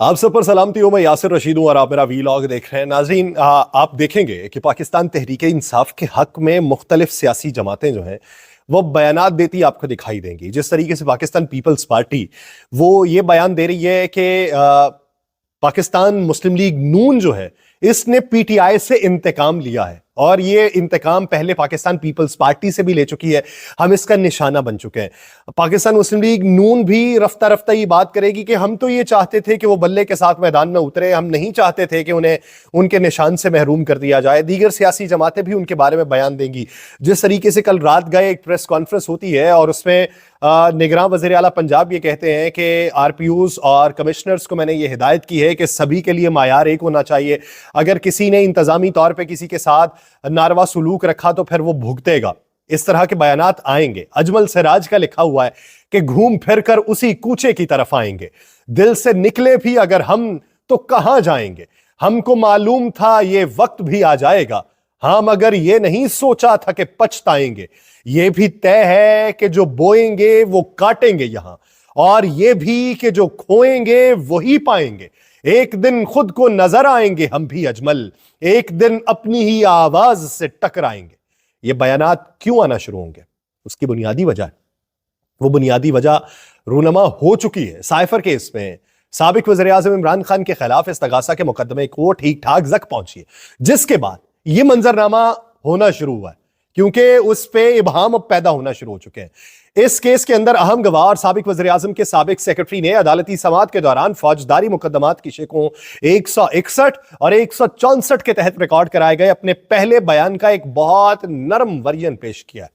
आप सब पर सलामती हो। मैं यासिर रशीद हूं और आप मेरा वीलॉग देख रहे हैं। नाजरीन, आप देखेंगे कि पाकिस्तान तहरीक इंसाफ के हक में मुख्तलिफ सियासी जमातें जो हैं वो बयानात देती आपको दिखाई देंगी। जिस तरीके से पाकिस्तान पीपल्स पार्टी वो ये बयान दे रही है कि पाकिस्तान मुस्लिम लीग नून जो है इसने पीटीआई से इंतकाम लिया है और ये इंतकाम पहले पाकिस्तान पीपल्स पार्टी से भी ले चुकी है। हम इसका निशाना बन चुके हैं। पाकिस्तान मुस्लिम लीग नून भी रफ्ता रफ्ता ये बात करेगी कि हम तो ये चाहते थे कि वो बल्ले के साथ मैदान में उतरे, हम नहीं चाहते थे कि उन्हें उनके निशान से महरूम कर दिया जाए। दीगर सियासी जमातें भी उनके बारे में बयान देंगी। जिस तरीके से कल रात गए एक प्रेस कॉन्फ्रेंस होती है और उसमें निगरान वज़ीर आला पंजाब ये कहते हैं कि आरपीयूज और कमिश्नर्स को मैंने ये हिदायत की है कि सभी के लिए मायार एक होना चाहिए। अगर किसी ने इंतजामी तौर पे किसी के साथ नारवा सुलूक रखा तो फिर वो भुगतेगा। इस तरह के बयानात आएंगे। अजमल सिराज का लिखा हुआ है कि घूम फिर कर उसी कूचे की तरफ आएंगे। दिल से निकले भी अगर हम तो कहां जाएंगे। हमको मालूम था ये वक्त भी आ जाएगा, हाँ मगर ये नहीं सोचा था कि पछताएंगे। ये भी तय है कि जो बोएंगे वो काटेंगे यहां, और ये भी कि जो खोएंगे वही पाएंगे। एक दिन खुद को नजर आएंगे हम भी अजमल, एक दिन अपनी ही आवाज से टकराएंगे। ये बयानात क्यों आना शुरू होंगे? उसकी बुनियादी वजह है, वो बुनियादी वजह रूनमा हो चुकी है। साइफर केस में साबिक वज़ीर आज़म इमरान खान के खिलाफ इस्तगासा के मुकदमे को ठीक ठाक जक पहुंची है, जिसके बाद यह मंजरनामा होना शुरू हुआ है क्योंकि उस पे इबहाम अब पैदा होना शुरू हो चुके हैं। इस केस के अंदर अहम गवाह और साबिक वज़ीर आज़म के साबिक सेक्रेटरी ने अदालती समाअत के दौरान फौजदारी मुकदमात की शिकों 161 और 164 के तहत रिकॉर्ड कराए गए अपने पहले बयान का एक बहुत नरम वर्जन पेश किया।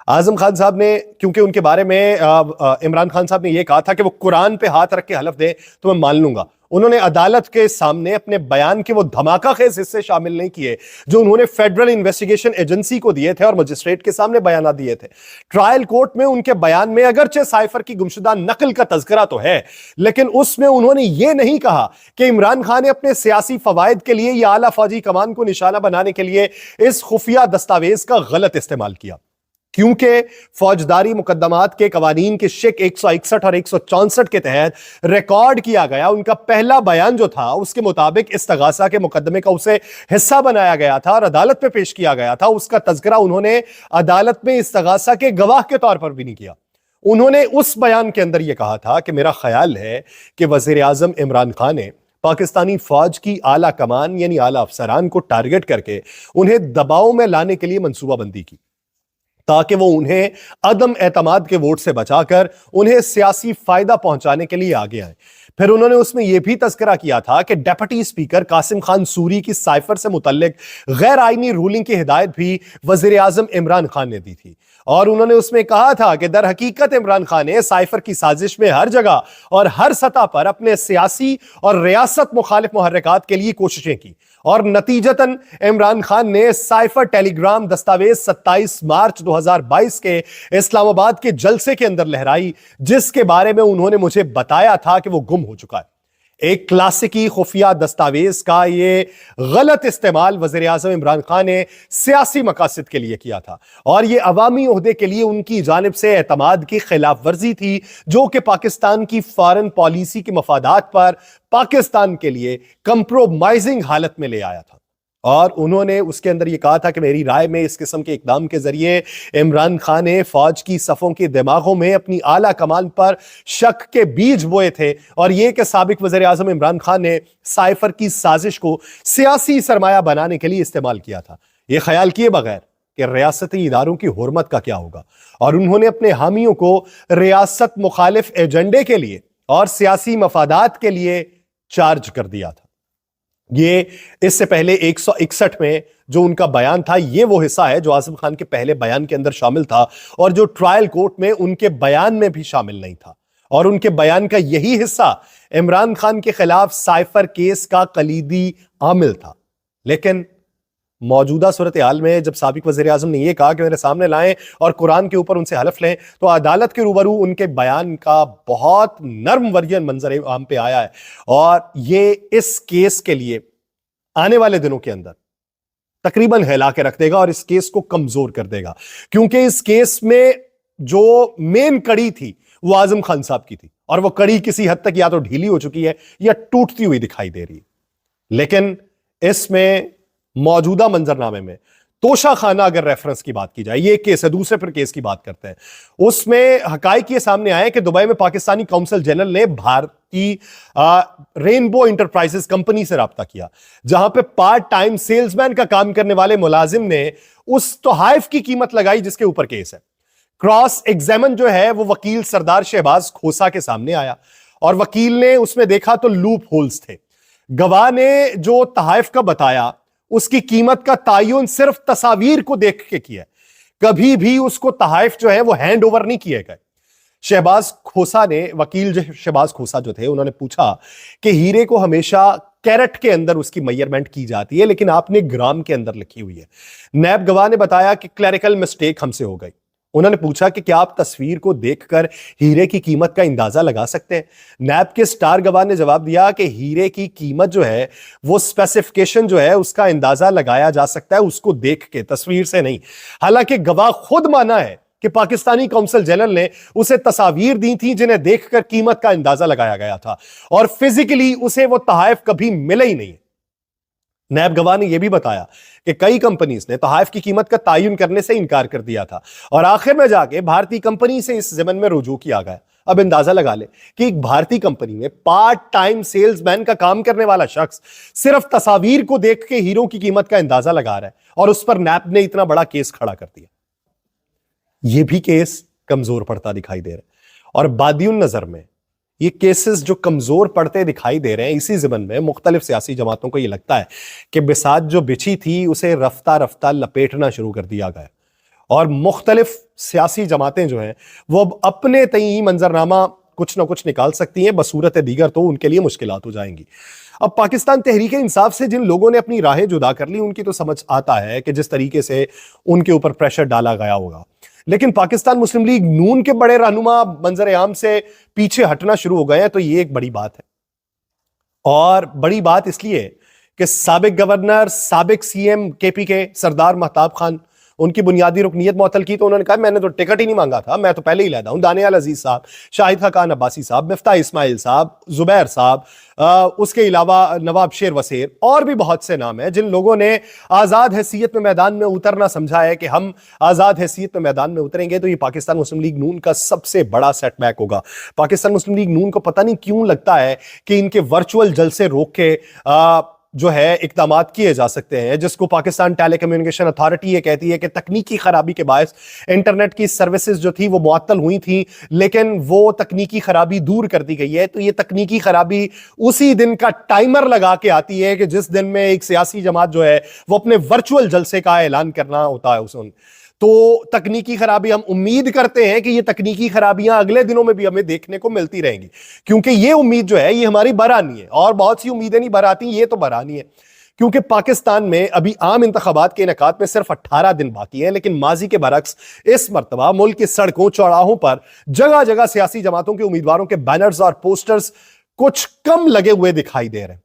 आजम खान साहब ने, क्योंकि उनके बारे में इमरान खान साहब ने यह कहा था कि वो कुरान पे हाथ रख के हलफ दे तो मैं मान लूंगा, उन्होंने अदालत के सामने अपने बयान के वो धमाका खेज हिस्से शामिल नहीं किए जो उन्होंने फेडरल इन्वेस्टिगेशन एजेंसी को दिए थे और मजिस्ट्रेट के सामने बयान दिए थे। ट्रायल कोर्ट में उनके बयान में अगरचे साइफर की गुमशुदा नकल का तज़किरा तो है, लेकिन उसमें उन्होंने ये नहीं कहा कि इमरान खान ने अपने सियासी फवायद के लिए या आला फौजी कमान को निशाना बनाने के लिए इस खुफिया दस्तावेज का गलत इस्तेमाल किया। क्योंकि फौजदारी मुकदमात के कवानीन के शिक 161 और 164 के तहत रिकॉर्ड किया गया उनका पहला बयान जो था उसके मुताबिक इस्तगासा के मुकदमे का उसे हिस्सा बनाया गया था और अदालत में पेश किया गया था। उसका तज़किरा उन्होंने अदालत में इस्तगासा के गवाह के तौर पर भी नहीं किया। उन्होंने उस बयान के अंदर यह कहा था कि मेरा ख्याल है कि वज़ीर आज़म इमरान खान ने पाकिस्तानी फौज की आला कमान यानी आला अफसरान को टारगेट करके उन्हें दबाव में लाने के लिए मंसूबाबंदी की ताकि वो उन्हें अदम एतमाद के वोट से बचाकर उन्हें सियासी फायदा पहुंचाने के लिए आगे आए। फिर उन्होंने उसमें यह भी तज़किरा किया था कि डिप्टी स्पीकर कासिम खान सूरी की साइफर से मुतल्लिक गैर आईनी रूलिंग की हिदायत भी वज़ीर आज़म इमरान खान ने दी थी और उन्होंने उसमें कहा था कि दर हकीकत इमरान खान ने साइफर की साजिश में हर जगह और हर सतह पर अपने सियासी और रियासत मुखालिफ मुहर्रिकात के लिए कोशिशें की और नतीजतन इमरान खान ने साइफर टेलीग्राम दस्तावेज 27 मार्च 2022 के इस्लामाबाद के जलसे के अंदर लहराई, जिसके बारे में उन्होंने मुझे बताया था कि वो गुम हो चुका है। एक क्लासिकी खुफिया दस्तावेज का ये गलत इस्तेमाल वज़ीर आज़म इमरान खान ने सियासी मकासद के लिए किया था और ये अवामी ओहदे के लिए उनकी जानिब से एतमाद की खिलाफ वर्जी थी जो कि पाकिस्तान की फॉरेन पॉलिसी के मफादात पर पाकिस्तान के लिए कंप्रोमाइजिंग हालत में ले आया था। और उन्होंने उसके अंदर यह कहा था कि मेरी राय में इस किस्म के इकदाम के जरिए इमरान खान ने फौज की सफों के दिमागों में अपनी आला कमान पर शक के बीज बोए थे और यह कि साबिक वज़ीर आज़म इमरान खान ने साइफर की साजिश को सियासी सरमाया बनाने के लिए इस्तेमाल किया था, यह ख्याल किए बगैर कि रियासती इदारों की हुर्मत का क्या होगा। और उन्होंने अपने हामियों को रियासत मुखालिफ एजेंडे के लिए और सियासी मफादात के लिए चार्ज कर दिया था। ये इससे पहले 161 में जो उनका बयान था ये वो हिस्सा है जो आज़म खान के पहले बयान के अंदर शामिल था और जो ट्रायल कोर्ट में उनके बयान में भी शामिल नहीं था। और उनके बयान का यही हिस्सा इमरान खान के खिलाफ साइफर केस का कलीदी आमिल था। लेकिन मौजूदा सूरत हाल में जब साबिक वज़ीर आज़म ने यह कहा कि मेरे सामने लाएं और कुरान के ऊपर उनसे हलफ लें, तो अदालत के रूबरू उनके बयान का बहुत नर्म वर्जन मंजर आम पे आया है और ये इस केस के लिए आने वाले दिनों के अंदर तकरीबन हिला के रख देगा और इस केस को कमजोर कर देगा, क्योंकि इस केस में जो मेन कड़ी थी वो आजम खान साहब की थी और वो कड़ी किसी हद तक या तो ढीली हो चुकी है या टूटती हुई दिखाई दे रही है। लेकिन इसमें मौजूदा मंजरनामे में तोशाखाना अगर रेफरेंस की बात की जाए, ये एक केस है, दूसरे फिर केस की बात करते हैं, उसमें हकाइक ये सामने आए कि दुबई में पाकिस्तानी काउंसिल जनरल ने भारतीय रेनबो इंटरप्राइजेस कंपनी से राब्ता किया, जहां पे पार्ट टाइम सेल्समैन का काम करने वाले मुलाजिम ने उस तोहाइफ की कीमत लगाई जिसके ऊपर केस है। क्रॉस एग्जामिन जो है वो वकील सरदार शहबाज खोसा के सामने आया और वकील ने उसमें देखा तो लूप होल्स थे। गवाह ने जो तहाइफ का बताया उसकी कीमत का तायुन सिर्फ तस्वीर को देख के किया, कभी भी उसको तहाइफ जो है वो हैंड ओवर नहीं किए गए। शहबाज खोसा ने, वकील शहबाज खोसा जो थे, उन्होंने पूछा कि हीरे को हमेशा कैरेट के अंदर उसकी मेजरमेंट की जाती है, लेकिन आपने ग्राम के अंदर लिखी हुई है। नैब गवाह ने बताया कि क्लरिकल मिस्टेक हमसे हो गई। उन्होंने पूछा कि क्या आप तस्वीर को देखकर हीरे की कीमत का अंदाजा लगा सकते हैं? नैब के स्टार गवाह ने जवाब दिया कि हीरे की कीमत जो है वो स्पेसिफिकेशन जो है उसका अंदाजा लगाया जा सकता है उसको देख के, तस्वीर से नहीं। हालांकि गवाह खुद माना है कि पाकिस्तानी काउंसिल जनरल ने उसे तस्वीर दी थी जिन्हें देखकर कीमत का अंदाजा लगाया गया था और फिजिकली उसे वो तहाइफ कभी मिले ही नहीं। नैब गवाह ने यह भी बताया कि कई कंपनीज ने तहाइफ की कीमत का तायुन करने से इनकार कर दिया था और आखिर में जाके भारतीय कंपनी से इस ज़िमन में रुजू किया गया। अब अंदाजा लगा ले कि एक भारतीय कंपनी में पार्ट टाइम सेल्समैन का काम करने वाला शख्स सिर्फ तस्वीर को देख के हीरो की कीमत का अंदाजा लगा रहा है और उस पर नैब ने इतना बड़ा केस खड़ा कर दिया। यह भी केस कमजोर पड़ता दिखाई दे रहा है और बादियुन नजर में ये केसेस जो कमजोर पड़ते दिखाई दे रहे हैं, इसी ज़िमन में मुख्तलिफ सियासी जमातों को यह लगता है कि बिसात जो बिछी थी उसे रफ्ता रफ्ता लपेटना शुरू कर दिया गया और मुख्तलिफ सियासी जमातें जो हैं वो अब अपने तई मंजरनामा कुछ ना कुछ निकाल सकती हैं, बसूरत दीगर तो उनके लिए मुश्किलात हो जाएंगी। अब पाकिस्तान तहरीक इंसाफ से जिन लोगों ने अपनी राहें जुदा कर ली उनकी तो समझ आता है कि जिस तरीके से उनके ऊपर प्रेशर डाला गया होगा, लेकिन पाकिस्तान मुस्लिम लीग नून के बड़े रहनुमा मंजर आम से पीछे हटना शुरू हो गए हैं, तो ये एक बड़ी बात है। और बड़ी बात इसलिए कि साबिक गवर्नर, साबिक सीएम केपी के सरदार महताब खान, उनकी बुनियादी रुकनीत मुअत्तल की तो उन्होंने कहा मैंने तो टिकट ही नहीं मांगा था, मैं तो पहले ही लैदा हूं। दानियाल अजीज साहब, शाहिद खान अब्बासी साहब, मिफ्ता इस्माइल साहब, जुबैर साहब, उसके अलावा नवाब शेर वसेर और भी बहुत से नाम हैं जिन लोगों ने आज़ाद हैसियत में मैदान में उतरना समझा है कि हम आज़ाद हैसियत में मैदान में उतरेंगे तो ये पाकिस्तान मुस्लिम लीग नून का सबसे बड़ा सेटबैक होगा। पाकिस्तान मुस्लिम लीग नून को पता नहीं क्यों लगता है कि इनके वर्चुअल जलसे रोक के जो है इक़दामात किए जा सकते हैं, जिसको पाकिस्तान टेलीकम्युनिकेशन अथॉरिटी ये कहती है कि तकनीकी खराबी के बायस इंटरनेट की सर्विसेज जो थी वो मुअत्तल हुई थी, लेकिन वो तकनीकी खराबी दूर कर दी गई है। तो ये तकनीकी खराबी उसी दिन का टाइमर लगा के आती है कि जिस दिन में एक सियासी जमात जो है वो अपने वर्चुअल जलसे का ऐलान करना होता है उस तो तकनीकी खराबी हम उम्मीद करते हैं कि ये तकनीकी खराबियां अगले दिनों में भी हमें देखने को मिलती रहेंगी, क्योंकि ये उम्मीद जो है ये हमारी बरानी है और बहुत सी उम्मीदें नहीं बराती, ये तो बरानी है। क्योंकि पाकिस्तान में अभी आम इंतखाबात के इनेकात में सिर्फ 18 दिन बाकी हैं, लेकिन माजी के बरक्स इस मर्तबा मुल्क की सड़कों चौराहों पर जगह जगह सियासी जमातों के उम्मीदवारों के बैनर्स और पोस्टर्स कुछ कम लगे हुए दिखाई दे रहे हैं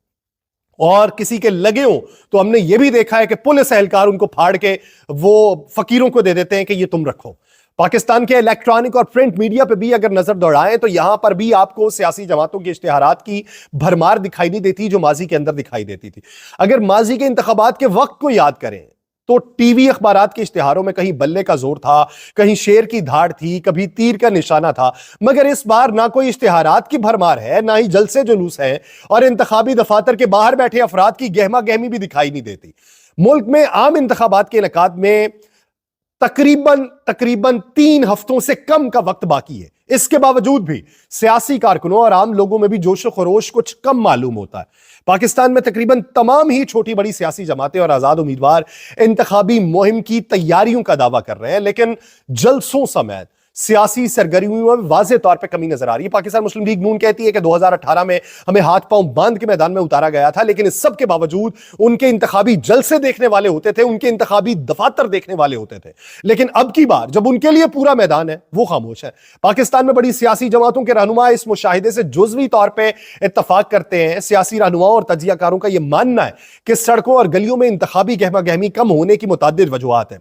और किसी के लगे हो तो हमने यह भी देखा है कि पुलिस एहलकार उनको फाड़ के वो फकीरों को दे देते हैं कि ये तुम रखो। पाकिस्तान के इलेक्ट्रॉनिक और प्रिंट मीडिया पे भी अगर नजर दौड़ाएं तो यहां पर भी आपको सियासी जमातों के इश्तिहारात की भरमार दिखाई नहीं देती जो माजी के अंदर दिखाई देती थी। अगर माजी के इंतखाबात के वक्त को याद करें तो टीवी अखबारात के इश्तिहारों में कहीं बल्ले का जोर था, कहीं शेर की धाड़ थी, कभी तीर का निशाना था, मगर इस बार ना कोई इश्तिहारात की भरमार है, ना ही जलसे जुलूस है और इंतखाबी दफातर के बाहर बैठे अफराद की गहमा गहमी भी दिखाई नहीं देती। मुल्क में आम इंतखाबात के इनेकाद में तकरीबन 3 हफ्तों से कम का वक्त बाकी है। इसके बावजूद भी सियासी कारकुनों और आम लोगों में भी जोश खरोश कुछ कम मालूम होता है। पाकिस्तान में तकरीबन तमाम ही छोटी बड़ी सियासी जमातें और आजाद उम्मीदवार इंतखाबी मुहिम की तैयारियों का दावा कर रहे हैं, लेकिन जलसों समेत सियासी सरगर्मियों में वाज़ेह तौर पे कमी नजर आ रही है। पाकिस्तान मुस्लिम लीग नून कहती है कि 2018 में हमें हाथ पांव बांध के मैदान में उतारा गया था, लेकिन इस सब के बावजूद उनके इंतखाबी जलसे देखने वाले होते थे, उनके इंतखाबी दफातर देखने वाले होते थे, लेकिन अब की बार जब उनके लिए पूरा मैदान है वो खामोश है। पाकिस्तान में बड़ी सियासी जमातों के रहनुमा इस मुशाहिदे से जुज़वी तौर पर इत्तफाक करते हैं। सियासी रहनुमाओं और तजियाकारों का यह मानना है कि सड़कों और गलियों में इंतखाबी गहमा गहमी कम होने की मुतअद्दिद वजूहात है।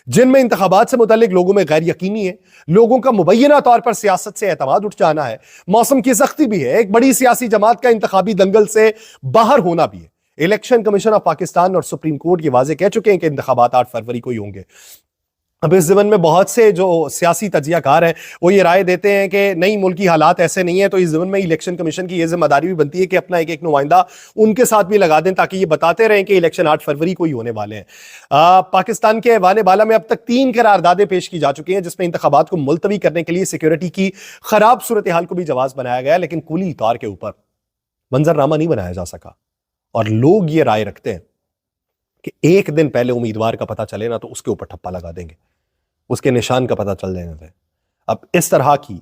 जिनमें इंतखाबात से मुतालिक लोगों में गैर यकीनी है, लोगों का मुबैना तौर पर सियासत से एतमाद उठ जाना है, मौसम की सख्ती भी है, एक बड़ी सियासी जमात का इंतखाबी दंगल से बाहर होना भी है। इलेक्शन कमीशन ऑफ पाकिस्तान और सुप्रीम कोर्ट ये वाजे कह चुके हैं कि इंतखाबात 8 फरवरी को ही होंगे। अब इस ज़मन में बहुत से जो सियासी तजियाकार हैं वो ये राय देते हैं कि नहीं, मुल्की हालात ऐसे नहीं है, तो इस ज़मन में इलेक्शन कमीशन की ये जिम्मेदारी भी बनती है कि अपना एक एक नुमाइंदा उनके साथ भी लगा दें, ताकि ये बताते रहें कि इलेक्शन 8 फरवरी को ही होने वाले हैं। पाकिस्तान के ऐवान बाला में अब तक 3 करारदादें पेश की जा चुकी हैं, जिसमें इंतखाबात को मुलतवी करने के लिए सिक्योरिटी की खराब सूरत हाल को भी जवाब बनाया गया, लेकिन कुली तौर के ऊपर मंजरनामा नहीं बनाया जा सका। और लोग ये राय रखते हैं कि एक दिन पहले उम्मीदवार का पता चले ना तो उसके ऊपर ठप्पा लगा देंगे, उसके निशान का पता चल जाने दें। अब इस तरह की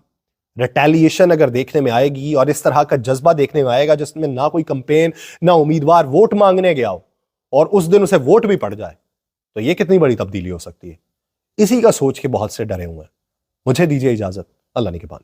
रिटेलिएशन अगर देखने में आएगी और इस तरह का जज्बा देखने में आएगा जिसमें ना कोई कंपेन, ना उम्मीदवार वोट मांगने गया हो और उस दिन उसे वोट भी पड़ जाए, तो यह कितनी बड़ी तब्दीली हो सकती है। इसी का सोच के बहुत से डरे हुए हैं। मुझे दीजिए इजाजत, अल्लाह निगहबान।